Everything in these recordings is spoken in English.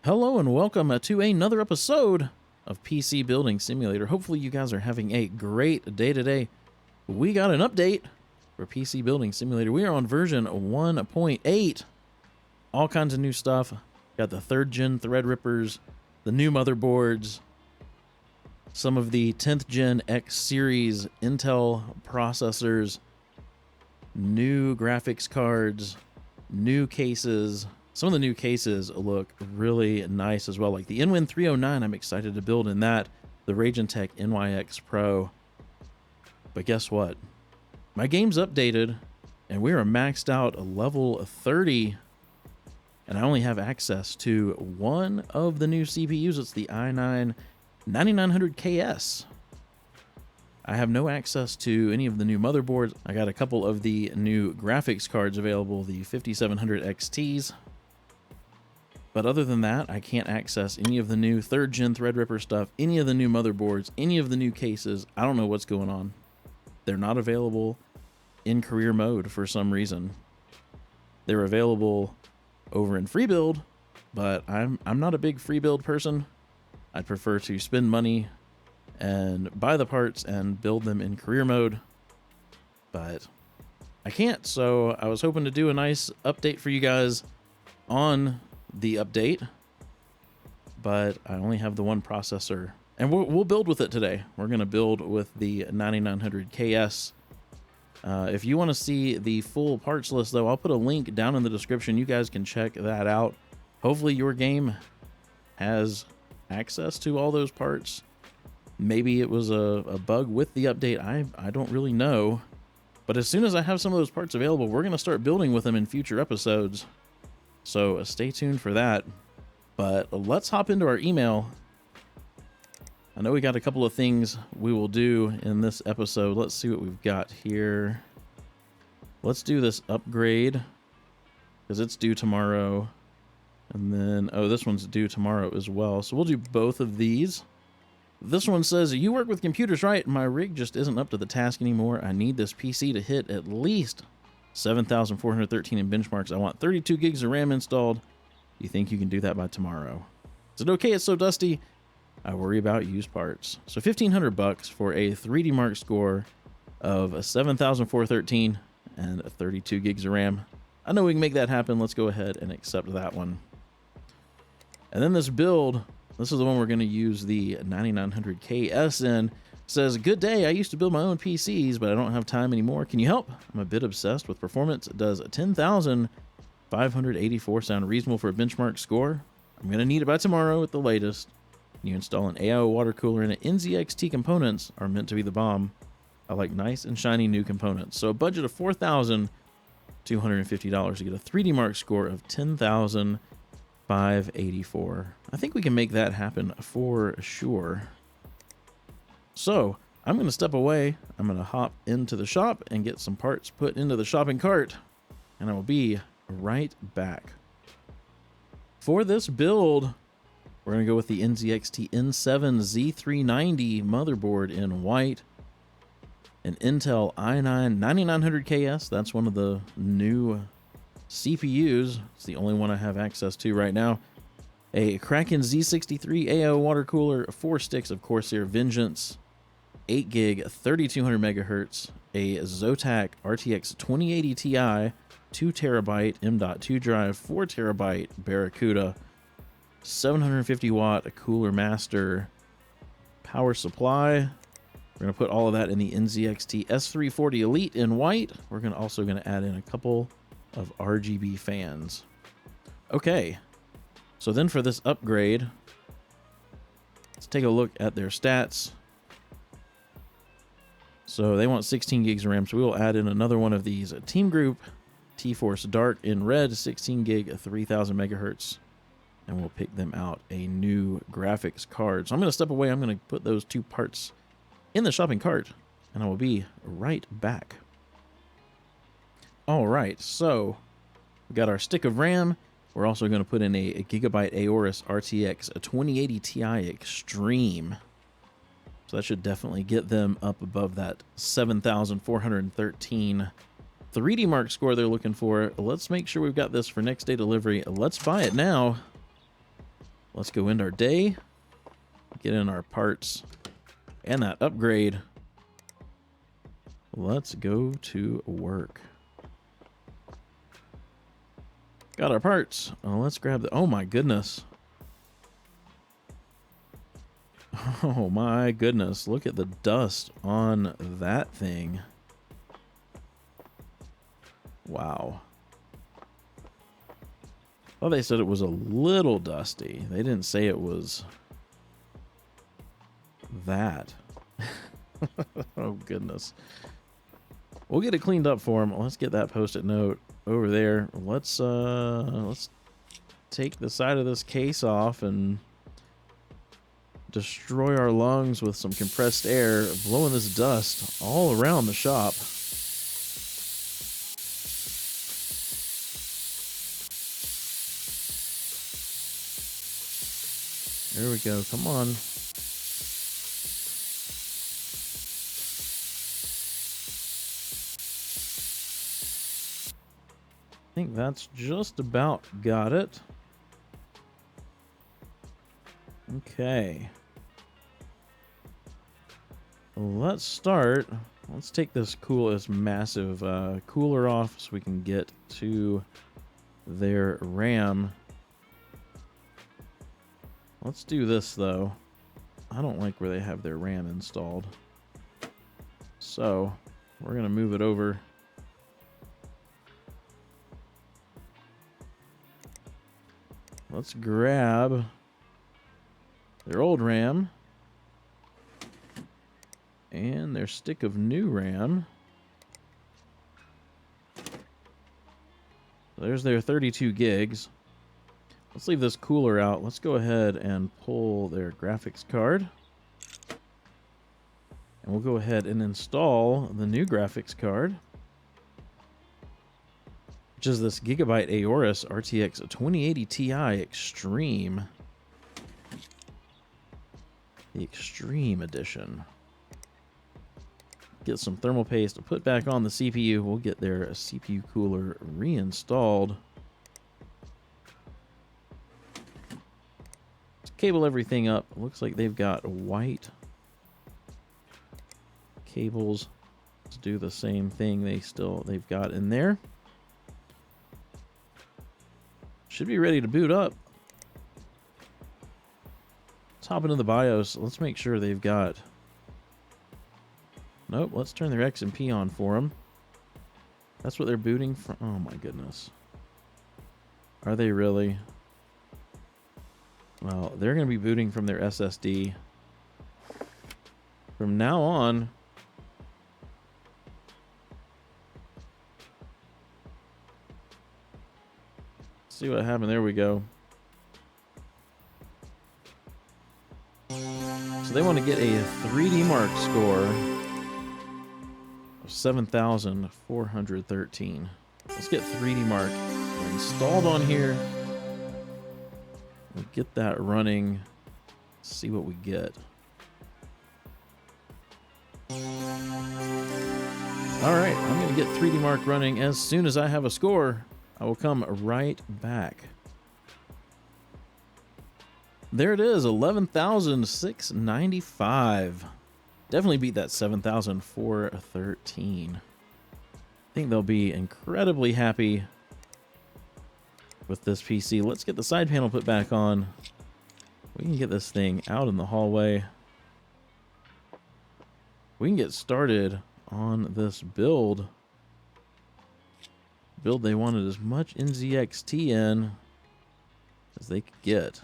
Hello and welcome to another episode of PC Building Simulator. Hopefully you guys are having a great day today. We got an update for PC Building Simulator. We are on version 1.8. All kinds of new stuff. Got the 3rd gen Threadrippers, the new motherboards, some of the 10th gen X series Intel processors, new graphics cards, new cases. Some of the new cases look really nice as well, like the Inwin 309. I'm excited to build in that. The Ragentech NYX Pro. But guess what? My game's updated, and we are maxed out level 30, and I only have access to one of the new CPUs. It's the i9 9900KS. I have no access to any of the new motherboards. I got a couple of the new graphics cards available, the 5700 XTs. But other than that, I can't access any of the new 3rd gen Threadripper stuff, any of the new motherboards, any of the new cases. I don't know what's going on. They're not available in career mode for some reason. They're available over in free build, but I'm not a big free build person. I'd prefer to spend money and buy the parts and build them in career mode, but I can't. So I was hoping to do a nice update for you guys on the update, but I only have the one processor, and we'll build with it today. We're going to build with the 9900KS. If you want to see the full parts list, though, I'll put a link down in the description. You guys can check that out. Hopefully your game has access to all those parts. Maybe it was a bug with the update. I don't really know, but as soon as I have some of those parts available, we're going to start building with them in future episodes. So stay tuned for that. But let's hop into our email. I know we got a couple of things we will do in this episode. Let's see what we've got here. Let's do this upgrade because it's due tomorrow. And then, oh, this one's due tomorrow as well. So we'll do both of these. This one says, you work with computers, right? My rig just isn't up to the task anymore. I need this PC to hit at least 7,413 in benchmarks. I want 32 gigs of RAM installed. You think you can do that by tomorrow? Is it okay? It's so dusty. I worry about used parts. So $1,500 for a 3D Mark score of 7,413 and 32 gigs of RAM. I know we can make that happen. Let's go ahead and accept that one. And then this build, this is the one we're going to use the 9900KS in. Says, good day, I used to build my own PCs, but I don't have time anymore. Can you help? I'm a bit obsessed with performance. Does 10,584 sound reasonable for a benchmark score? I'm going to need it by tomorrow at the latest. You install an AIO water cooler and NZXT components are meant to be the bomb. I like nice and shiny new components. So a budget of $4,250 to get a 3D Mark score of 10,584. I think we can make that happen for sure. So I'm going to step away. I'm going to hop into the shop and get some parts put into the shopping cart, and I will be right back. For this build, we're going to go with the NZXT N7 Z390 motherboard in white, an Intel i9 9900KS. That's one of the new CPUs. It's the only one I have access to right now. A Kraken Z63 AIO water cooler, 4 sticks of Corsair Vengeance, 8 gig, 3200 megahertz, a Zotac RTX 2080 Ti, 2 terabyte M.2 drive, 4 terabyte Barracuda, 750 watt Cooler Master power supply. We're going to put all of that in the NZXT S340 Elite in white. We're also going to add in a couple of RGB fans. Okay, so then for this upgrade, let's take a look at their stats. So they want 16 gigs of RAM, so we will add in another one of these. Team Group T-Force Dark in red, 16 gig, 3000 megahertz. And we'll pick them out a new graphics card. So I'm going to step away. I'm going to put those two parts in the shopping cart, and I will be right back. All right, so we got our stick of RAM. We're also going to put in a Gigabyte Aorus RTX 2080 Ti Extreme. So that should definitely get them up above that 7,413 3D Mark score they're looking for. Let's make sure we've got this for next day delivery. Let's buy it now. Let's go end our day. Get in our parts and that upgrade. Let's go to work. Got our parts. Let's grab the... Oh my goodness. Oh my goodness. Look at the dust on that thing. Wow. Well, they said it was a little dusty. They didn't say it was that. Oh goodness. We'll get it cleaned up for him. Let's get that post-it note over there. Let's take the side of this case off and destroy our lungs with some compressed air, blowing this dust all around the shop. There we go. Come on. I think that's just about got it. Okay. Let's start. Let's take this massive cooler off so we can get to their RAM. Let's do this though. I don't like where they have their RAM installed. So we're gonna move it over. Let's grab their old RAM and their stick of new RAM. There's their 32 gigs. Let's leave this cooler out. Let's go ahead and pull their graphics card. And we'll go ahead and install the new graphics card, which is this Gigabyte Aorus RTX 2080 Ti Extreme. The Extreme Edition. Get some thermal paste to put back on the CPU. We'll get their CPU cooler reinstalled. Let's cable everything up. Looks like they've got white cables. Let's do the same thing they've got in there. Should be ready to boot up. Let's hop into the BIOS. Let's make sure they've got... Nope, let's turn their XMP on for them. That's what they're booting from. Oh my goodness. Are they really? Well, they're going to be booting from their SSD. From now on... See what happened. There we go. So they want to get a 3D Mark score of 7,413. Let's get 3D Mark installed on here. We'll get that running. See what we get. All right, I'm going to get 3D Mark running. As soon as I have a score, I will come right back. There it is, 11,695. Definitely beat that 7,413. I think they'll be incredibly happy with this PC. Let's get the side panel put back on. We can get this thing out in the hallway. We can get started on this build. They wanted as much NZXT in as they could get.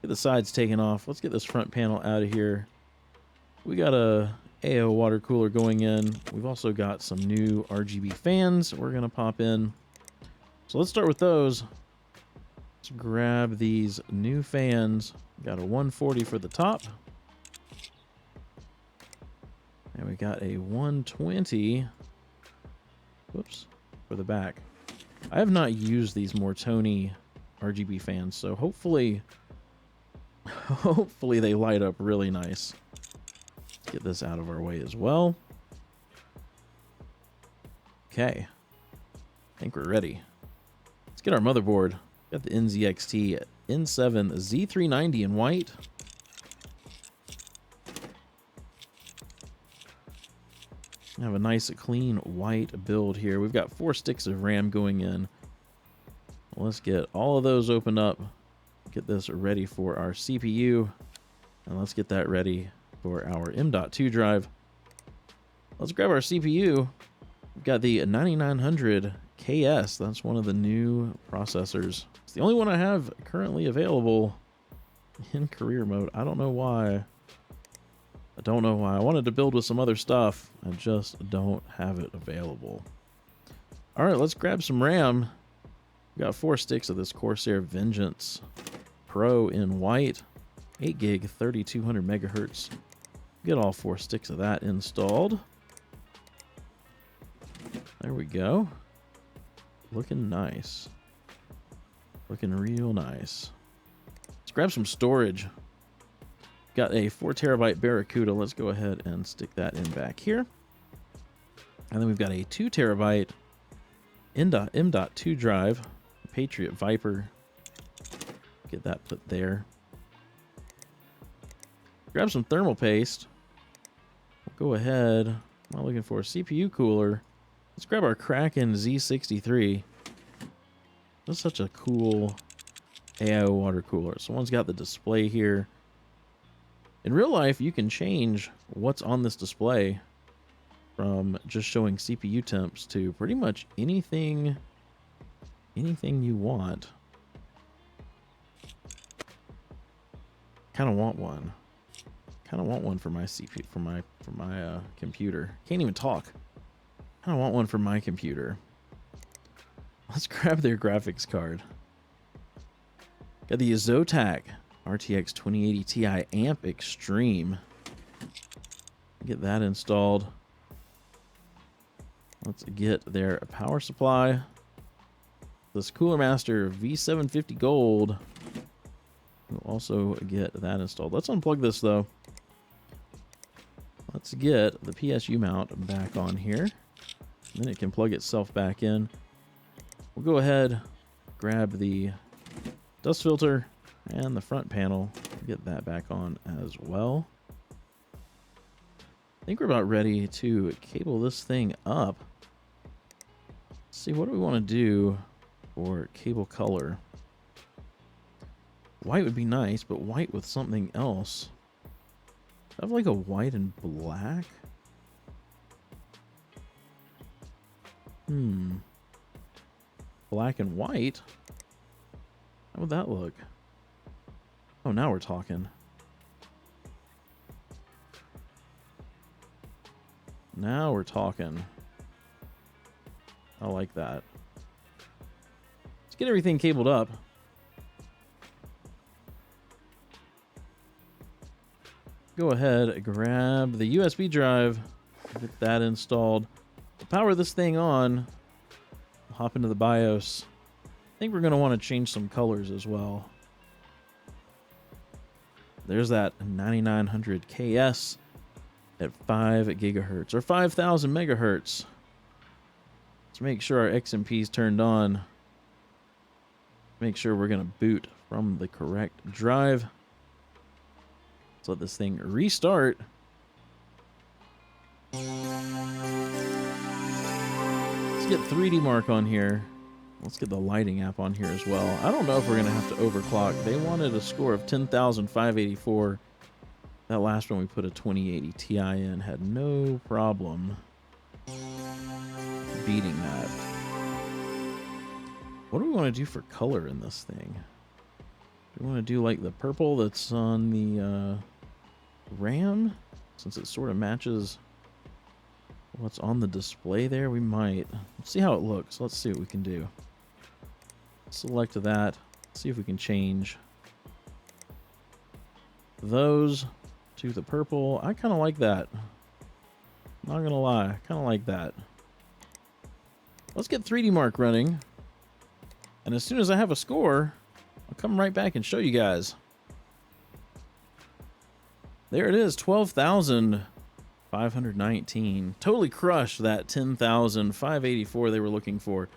Get the sides taken off. Let's get this front panel out of here. We got a AO water cooler going in. We've also got some new RGB fans we're going to pop in. So let's start with those. Let's grab these new fans. Got a 140 for the top. And we got a 120. Whoops. For the back. I have not used these Mortoni RGB fans, so hopefully they light up really nice. Let's get this out of our way as well. Okay. I think we're ready. Let's get our motherboard. Got the NZXT N7 Z390 in white. Have a nice clean white build here. We've got 4 sticks of RAM going in. Let's get all of those opened up. Get this ready for our CPU. And let's get that ready for our M.2 drive. Let's grab our CPU. We've got the 9900 KS. That's one of the new processors. It's the only one I have currently available in career mode. I don't know why. I don't know why. I wanted to build with some other stuff. I just don't have it available. All right, let's grab some RAM. We got 4 sticks of this Corsair Vengeance Pro in white. 8 gig, 3200 megahertz. Get all 4 sticks of that installed. There we go. Looking nice. Looking real nice. Let's grab some storage. Got a 4 terabyte Barracuda. Let's go ahead and stick that in back here. And then we've got a 2 terabyte M.2 drive, Patriot Viper. Get that put there. Grab some thermal paste. We'll go ahead. I'm not looking for a CPU cooler. Let's grab our Kraken Z63. That's such a cool AIO water cooler. So one's got the display here. In real life, you can change what's on this display from just showing CPU temps to pretty much anything you want. Kind of want one. Kind of want one for my CPU, for my computer. Can't even talk. Kind of want one for my computer. Let's grab their graphics card. Got the Zotac RTX 2080 Ti Amp Extreme. Get that installed. Let's get their power supply. This Cooler Master V750 Gold. We'll also get that installed. Let's unplug this though. Let's get the PSU mount back on here. Then it can plug itself back in. We'll go ahead, grab the dust filter and the front panel. Get that back on as well. I think we're about ready to cable this thing up. Let's see, what do we want to do for cable color? White would be nice, but white with something else. I have like a white and black. Black and white? How would that look? Oh, now we're talking. Now we're talking. I like that. Let's get everything cabled up. Go ahead, grab the USB drive, get that installed. We'll power this thing on. Hop into the BIOS. I think we're going to want to change some colors as well. There's that 9900 KS at 5 gigahertz or 5000 megahertz. Let's make sure our XMP is turned on. Make sure we're going to boot from the correct drive. Let's let this thing restart. Let's get 3D Mark on here. Let's get the lighting app on here as well. I don't know if we're going to have to overclock. They wanted a score of 10,584. That last one we put a 2080 Ti in had no problem beating that. What do we want to do for color in this thing? Do we want to do like the purple that's on the RAM? Since it sort of matches what's on the display there, we might. Let's see how it looks. Let's see what we can do. Select that. See if we can change those to the purple. I kind of like that. Not gonna lie, I kind of like that. Let's get 3D Mark running. And as soon as I have a score, I'll come right back and show you guys. There it is, 12,519. Totally crushed that 10,584 they were looking for.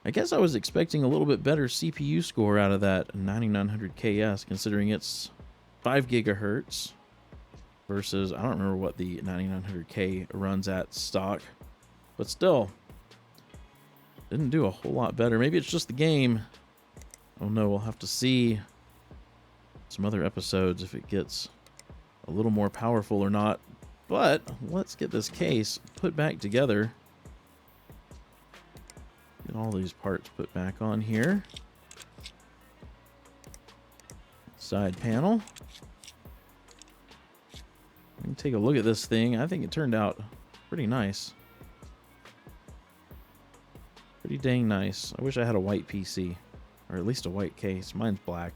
I guess I was expecting a little bit better CPU score out of that 9900KS, considering it's 5 gigahertz versus, I don't remember what the 9900K runs at stock, but still, didn't do a whole lot better. Maybe it's just the game. Oh no, we'll have to see some other episodes if it gets a little more powerful or not. But let's get this case put back together. Get all these parts put back on here. Side panel. We can take a look at this thing. I think it turned out pretty nice. Pretty dang nice. I wish I had a white PC, or at least a white case. Mine's black.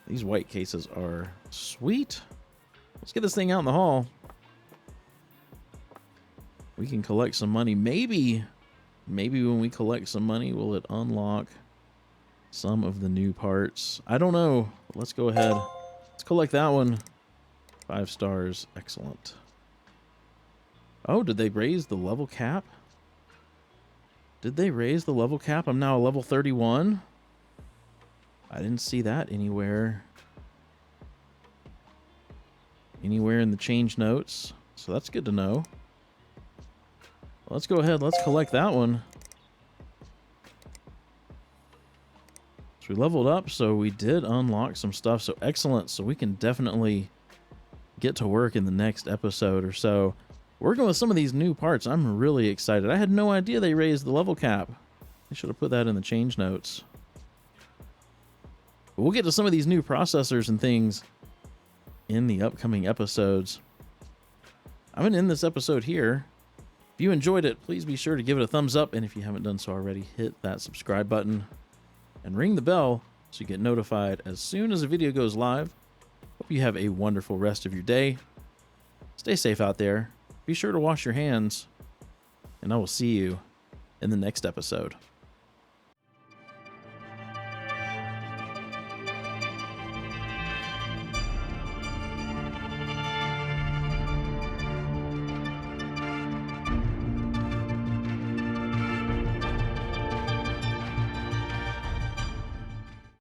These white cases are sweet. Let's get this thing out in the hall. We can collect some money. Maybe when we collect some money, will it unlock some of the new parts? I don't know. Let's go ahead. Let's collect that one. 5 stars. Excellent. Oh, did they raise the level cap? Did they raise the level cap? I'm now a level 31. I didn't see that anywhere. Anywhere in the change notes. So that's good to know. Let's go ahead. Let's collect that one. So we leveled up, so we did unlock some stuff. So excellent. So we can definitely get to work in the next episode or so. Working with some of these new parts, I'm really excited. I had no idea they raised the level cap. I should have put that in the change notes. But we'll get to some of these new processors and things in the upcoming episodes. I'm going to end this episode here. If you enjoyed it, please be sure to give it a thumbs up. And if you haven't done so already, hit that subscribe button and ring the bell so you get notified as soon as a video goes live. Hope you have a wonderful rest of your day. Stay safe out there. Be sure to wash your hands, and I will see you in the next episode.